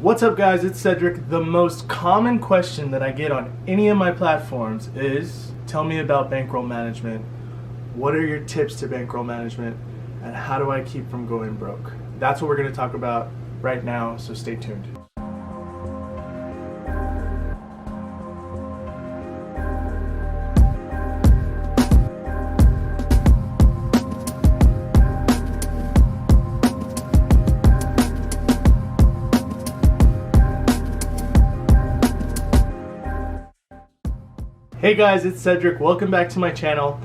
What's up guys, it's Cedric. The most common question that I get on any of my platforms is, tell me about bankroll management. What are your tips to bankroll management? And how do I keep from going broke? That's what we're going to talk about right now, so stay tuned. Hey guys, it's Cedric. Welcome back to my channel.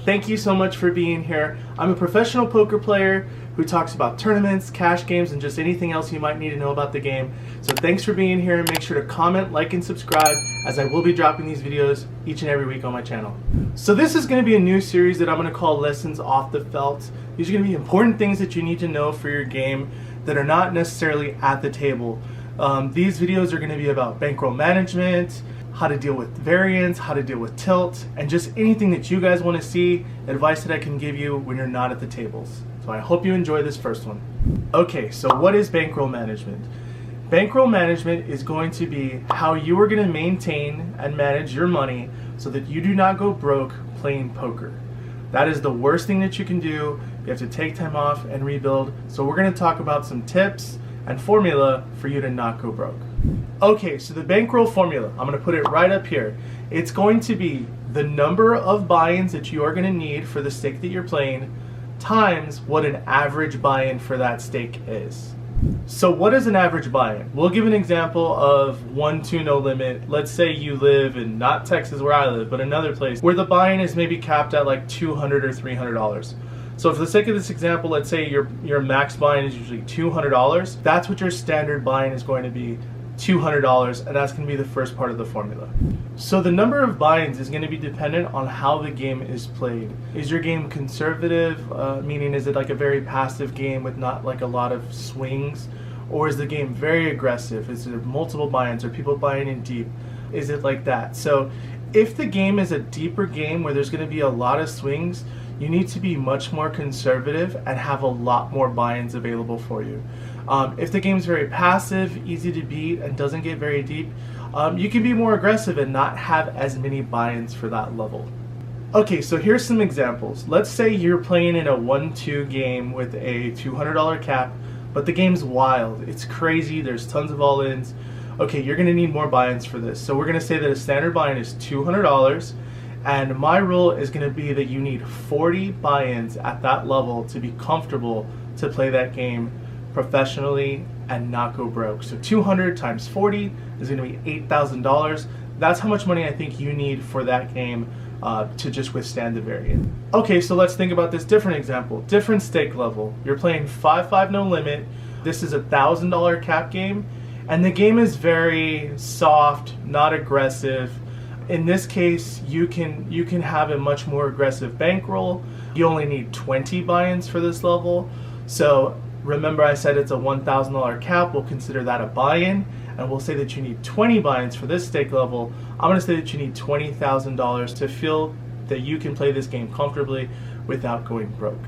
Thank you so much for being here. I'm a professional poker player who talks about tournaments, cash games, and just anything else you might need to know about the game. So thanks for being here, and make sure to comment, like, and subscribe, as I will be dropping these videos each and every week on my channel. So this is going to be a new series that I'm going to call Lessons Off the Felt. These are going to be important things that you need to know for your game that are not necessarily at the table. These videos are going to be about bankroll management, how to deal with variance, how to deal with tilt, and just anything that you guys want to see, advice that I can give you when you're not at the tables. So I hope you enjoy this first one. Okay, so what is bankroll management? Bankroll management is going to be how you are going to maintain and manage your money so that you do not go broke playing poker. That is the worst thing that you can do. You have to take time off and rebuild. So we're going to talk about some tips and formula for you to not go broke. Okay, so the bankroll formula, I'm going to put it right up here. It's going to be the number of buy-ins that you are going to need for the stake that you're playing times what an average buy-in for that stake is. So what is an average buy-in? We'll give an example of 1-2 no limit. Let's say you live in not Texas where I live, but another place where the buy-in is maybe capped at like $200 or $300. So for the sake of this example, let's say your max buy-in is usually $200. That's what your standard buy-in is going to be, $200, and that's going to be the first part of the formula. So the number of buy-ins is going to be dependent on how the game is played. Is your game conservative, meaning is it like a very passive game with not like a lot of swings, or is the game very aggressive? Is there multiple buy-ins? Are people buying in deep? Is it like that? So if the game is a deeper game where there's going to be a lot of swings, you need to be much more conservative and have a lot more buy-ins available for you. If the game's very passive, easy to beat, and doesn't get very deep, you can be more aggressive and not have as many buy-ins for that level. Okay, so here's some examples. Let's say you're playing in a 1-2 game with a $200 cap, but the game's wild. It's crazy, there's tons of all-ins. Okay, you're gonna need more buy-ins for this. So we're gonna say that a standard buy-in is $200, and my rule is gonna be that you need 40 buy-ins at that level to be comfortable to play that game professionally and not go broke. So 200 times 40 is going to be $8,000. That's how much money I think you need for that game to just withstand the variant. Okay, so let's think about this different example. Different stake level. You're playing 5-5 no limit. This is a $1,000 cap game, and the game is very soft, not aggressive. In this case, you can have a much more aggressive bankroll. You only need 20 buy-ins for this level. So remember, I said it's a $1,000 cap. We'll consider that a buy-in, and we'll say that you need 20 buy-ins for this stake level. I'm going to say that you need $20,000 to feel that you can play this game comfortably without going broke.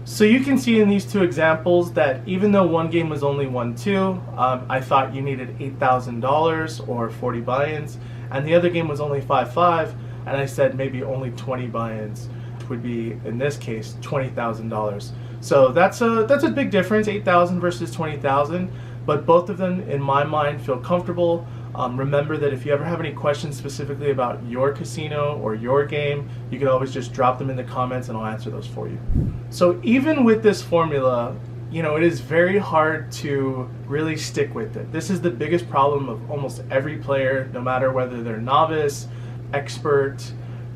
So you can see in these two examples that even though one game was only 1-2, I thought you needed $8,000 or 40 buy-ins, and the other game was only 5-5, and I said maybe only 20 buy-ins, which would be, in this case, $20,000. So that's a big difference, 8,000 versus 20,000, but both of them in my mind feel comfortable. Remember that if you ever have any questions specifically about your casino or your game, you can always just drop them in the comments and I'll answer those for you. So even with this formula, you know, it is very hard to really stick with it. This is the biggest problem of almost every player, no matter whether they're novice, expert,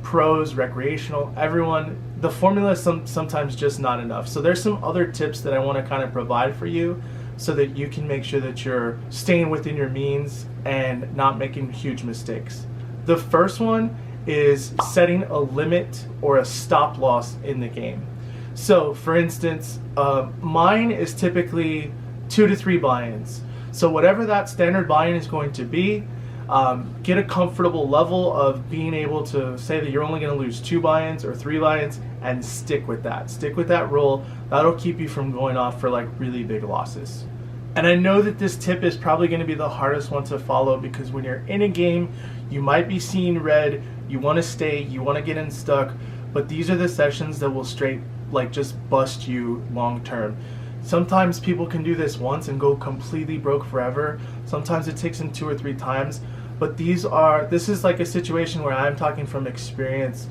pros, recreational, everyone. The formula is sometimes just not enough. So there's some other tips that I want to kind of provide for you so that you can make sure that you're staying within your means and not making huge mistakes. The first one is setting a limit or a stop loss in the game. So for instance, mine is typically 2 to 3 buy-ins. So whatever that standard buy-in is going to be, get a comfortable level of being able to say that you're only going to lose 2 buy-ins or 3 buy-ins and stick with that. Stick with that rule. That'll keep you from going off for like really big losses. And I know that this tip is probably going to be the hardest one to follow, because when you're in a game, you might be seeing red, you want to stay, you want to get unstuck, but these are the sessions that will straight like just bust you long term. Sometimes people can do this once and go completely broke forever. Sometimes it takes them 2 or 3 times, but this is like a situation where I'm talking from experience.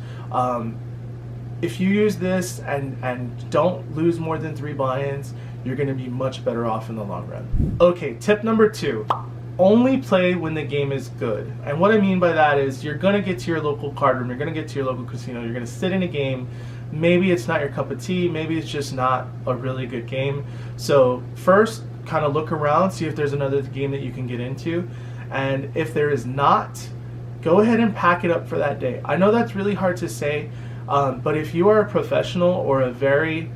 If you use this and don't lose more than 3 buy-ins, you're going to be much better off in the long run. Okay, tip number 2. Only play when the game is good. And what I mean by that is you're going to get to your local card room, you're going to get to your local casino, you're going to sit in a game. Maybe it's not your cup of tea, maybe it's just not a really good game. So first, kind of look around, see if there's another game that you can get into. And if there is not, go ahead and pack it up for that day. I know that's really hard to say, but if you are a professional or a very,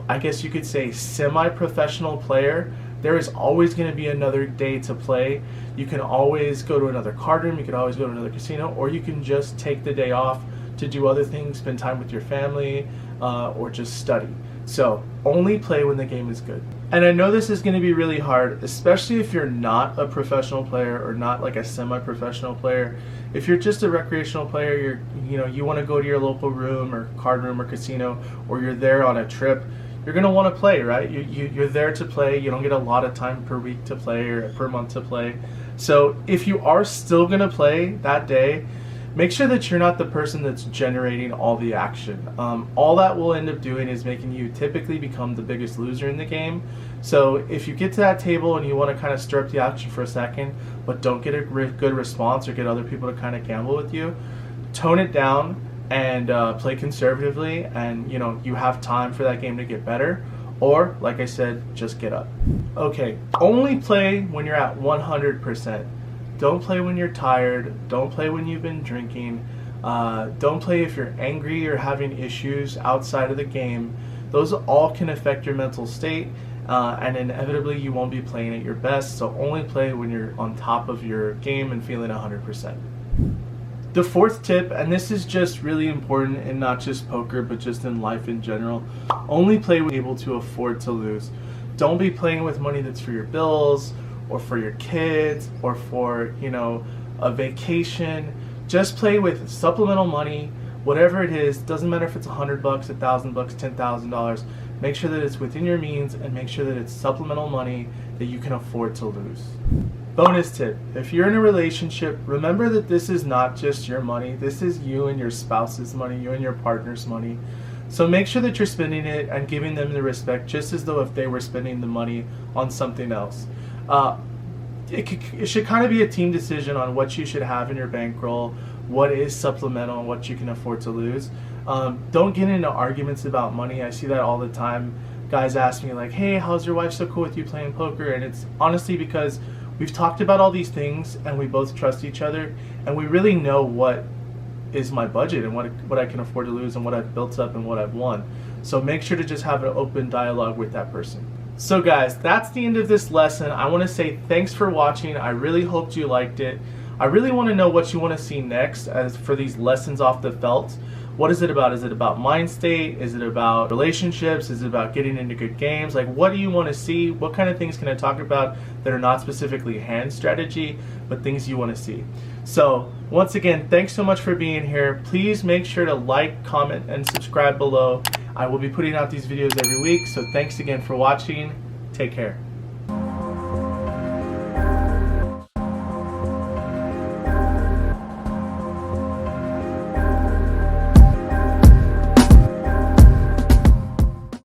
I guess you could say, semi-professional player, there is always going to be another day to play. You can always go to another card room, you can always go to another casino, or you can just take the day off to do other things, spend time with your family, or just study. So only play when the game is good. And I know this is going to be really hard, especially if you're not a professional player or not like a semi-professional player. If you're just a recreational player, you want to go to your local room or card room or casino, or you're there on a trip, you're going to want to play, right? You're there to play. You don't get a lot of time per week to play or per month to play. So if you are still going to play that day, make sure that you're not the person that's generating all the action. All that will end up doing is making you typically become the biggest loser in the game. So if you get to that table and you want to kind of stir up the action for a second, but don't get a good response or get other people to kind of gamble with you, tone it down and play conservatively, and you have time for that game to get better. Or, like I said, just get up. Okay, only play when you're at 100%. Don't play when you're tired. Don't play when you've been drinking. Don't play if you're angry or having issues outside of the game. Those all can affect your mental state, and inevitably you won't be playing at your best. So only play when you're on top of your game and feeling 100%. The 4th tip, and this is just really important in not just poker but just in life in general, only play when you're able to afford to lose. Don't be playing with money that's for your bills or for your kids or for a vacation. Just play with supplemental money, whatever it is. Doesn't matter if it's $100, $1,000, $10,000. Make sure that it's within your means, and make sure that it's supplemental money that you can afford to lose. Bonus tip: if you're in a relationship, remember that this is not just your money. This is you and your spouse's money, you and your partner's money. So make sure that you're spending it and giving them the respect just as though if they were spending the money on something else. It should kind of be a team decision on what you should have in your bankroll, what is supplemental, and what you can afford to lose. Don't get into arguments about money. I see that all the time. Guys ask me like, hey, how's your wife so cool with you playing poker? And it's honestly because we've talked about all these things and we both trust each other, and we really know what is my budget and what I can afford to lose and what I've built up and what I've won. So make sure to just have an open dialogue with that person. So guys, that's the end of this lesson. I want to say thanks for watching. I really hoped you liked it. I really want to know what you want to see next as for these lessons off the felt. What is it about? Is it about mind state? Is it about relationships? Is it about getting into good games? Like, what do you want to see? What kind of things can I talk about that are not specifically hand strategy, but things you want to see? So once again, thanks so much for being here. Please make sure to like, comment, and subscribe below. I will be putting out these videos every week, so thanks again for watching. Take care.